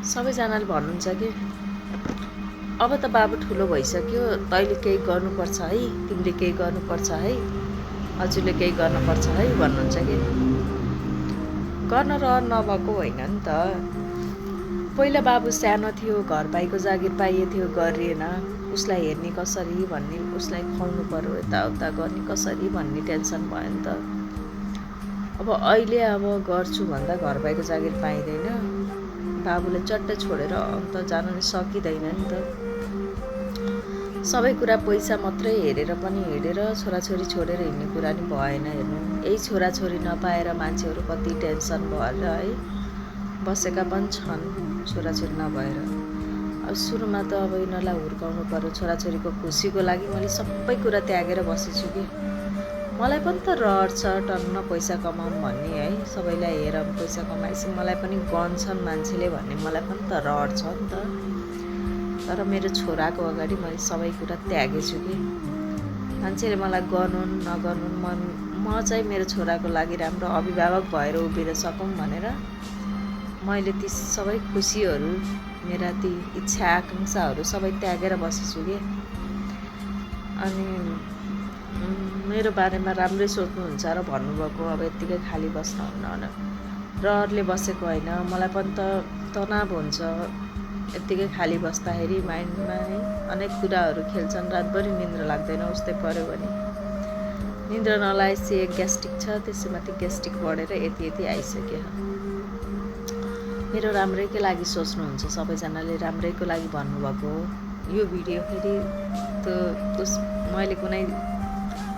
सबैजनाले भन्नुहुन्छ कि अब त बाबु ठुलो भइसक्यो, तैँले केही गर्नुपर्छ है, तिमीले केही गर्नुपर्छ है, हजुरले केही गर्नुपर्छ है भन्नुहुन्छ कि। गर्न रहर नभएको होइन नि त। पहिला बाबु सानो थियो, घर पाइको जागिर पाइए थियो, गरिएन, उसलाई हेर्ने कसरी भन्ने, उसलाई खुवाउनु पर्यो, यताउता गर्ने कसरी भन्ने टेन्सन भयो नि त। अब अहिले अब गर्छु भन्दा घर पाइको जागिर पाइँदैन, बाबुले चट्टै छोडेर अन्त जान नि सकिँदैन नि त। सबै कुरा पैसा मात्रै हेरेर पनि हिँडेर छोराछोरी छोडेर हिँड्ने कुरा नि भएन। हेर्नु, यही छोराछोरी नपाएर मान्छेहरू कति टेन्सन भएर है बसेका पनि छन् छोराछोरी नभएर। अब सुरुमा त अब यिनीहरूलाई हुर्काउनु पर्यो, छोराछोरीको खुसीको लागि मैले सबै कुरा त्यागेर बसेछु कि। मलाई पनि त रहर छ टन्न पैसा कमाऊँ भन्ने है, सबैलाई हेर पैसा कमाएपछि मलाई पनि गन्छन् मान्छेले भन्ने मलाई पनि त रहर छ नि त। तर मेरो छोराको अगाडि मैले सबै कुरा त्यागेछु कि। मान्छेले मलाई गर्नुन् नगर्नुन्, म चाहिँ मेरो छोराको लागि राम्रो अभिभावक भएर उभिन सकौँ भनेर मैले ती सबै खुसीहरू, मेरा ती इच्छा आकाङ्क्षाहरू सबै त्यागेर बसेछु कि। अनि मेरो बारेमा राम्रै सोच्नुहुन्छ र भन्नुभएको, अब यत्तिकै खाली बस्नुहुन्न, रहरले बसेको होइन। मलाई पनि त तनाव हुन्छ यत्तिकै खाली बस्दाखेरि, माइन्डमा है अनेक कुराहरू खेल्छन्, रातभरि निन्द्रा लाग्दैन उस्तै पऱ्यो भने। निन्द्रा नलाएपछि एक ग्यास्ट्रिक छ, त्यसैमाथि ग्यास्ट्रिक बढेर यति आइसक्यो। मेरो राम्रैको लागि सोच्नुहुन्छ, सबैजनाले राम्रैको लागि भन्नुभएको हो यो भिडियो। फेरि त्यो मैले कुनै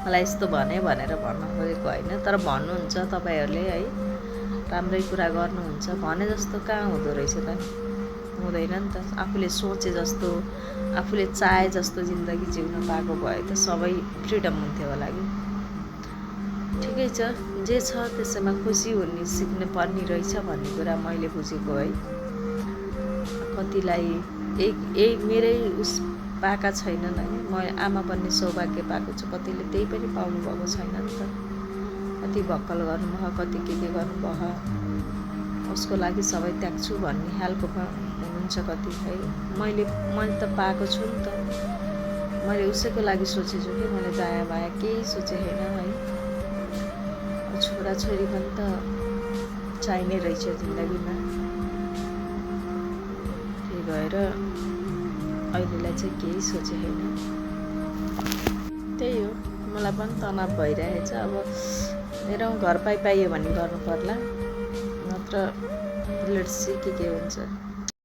मलाई यस्तो भने भनेर भन्न खोजेको होइन, तर भन्नुहुन्छ तपाईँहरूले है, राम्रै कुरा गर्नुहुन्छ भने जस्तो कहाँ हुँदो रहेछ त, हुँदैन नि त। आफूले सोचे जस्तो, आफूले चाहे जस्तो जिन्दगी जिउन पाएको भए त सबै फ्रिडम हुन्थ्यो होला कि। ठिकै छ, जे छ त्यसैमा खुसी हुने सिक्नु पर्ने रहेछ भन्ने कुरा मैले बुझेको है। कतिलाई एक मेरै उस पाएका छैनन् है, म आमा बन्ने सौभाग्य पाएको छु, कतिले त्यही पनि पाउनु भएको छैन नि त। कति भक्कल गर्नुभयो, कति के गर्नुभयो, उसको लागि सबै त्याग्छु भन्ने खालको हुनुहुन्छ कति है। मैले त पाएको छु नि त, मैले उसैको लागि सोचेछु कि। मैले दायाँ बायाँ केही सोचे होइन है। छोराछोरी पनि त चाहिने रहेछ जिन्दगीमा, त्यही भएर अहिलेलाई चाहिँ केही सोचे होइन। त्यही हो, मलाई पनि तनाव भइरहेछ। अब हेरौँ घर पाइयो भने गर्नु पर्ला, नत्र लेट्स सी के हुन्छ।